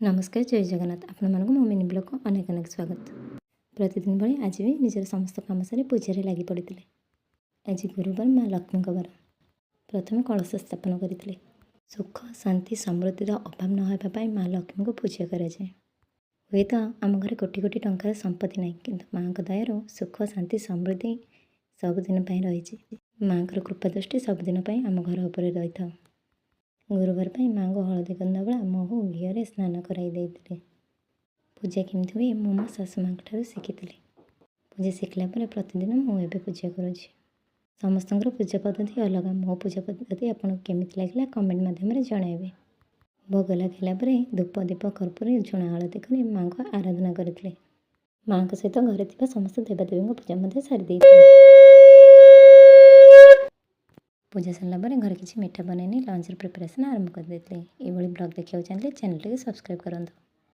नमस्कार जय जगन्नाथ आपण मानक मो मिनी ब्लॉग को अनेक अनेक स्वागत। प्रतिदिन भाई आज भी निजर समस्त कम सारी पूजा लगी पड़े। आज गुरुवार माँ लक्ष्मी बर प्रथम कलश स्थापन करते। सुख शांति समृद्धि अभाव नहापाई माँ लक्ष्मी को पूजा कराए। हुए तो आम घर कोटी कोटी टंकार संपत्ति ना कि माँ दयार सुख शांति समृद्धि सबुदिन रही। माँ कृपा दृष्टि सबुदिन आम घर उपर रही था। गुरुवार माँ को हलदी गंधाबला महू घीरे स्नान कराई। पूजा केमती हुए मो मो शाशु माँ शिखी। पूजा शिखला प्रतिदिन मुझे पूजा करुँ। समस्त पूजा पद्धति अलग। मो पूजा पद्धति आपको केमिति लगे कमेंट माध्यम जनइबे। भोग लगे धूप दीप कर्पूर झुणा हलदी कर माँ को आराधना करते। माँ सहित घर थी समस्त देवदेवी पूजा सारी। पूजा सरला घर किसी मीठा बनैनी लंच प्रिपरेशन आरंभ कर देते। ये ब्लॉग देखा चाहिए चैनल सब्सक्राइब करूँ।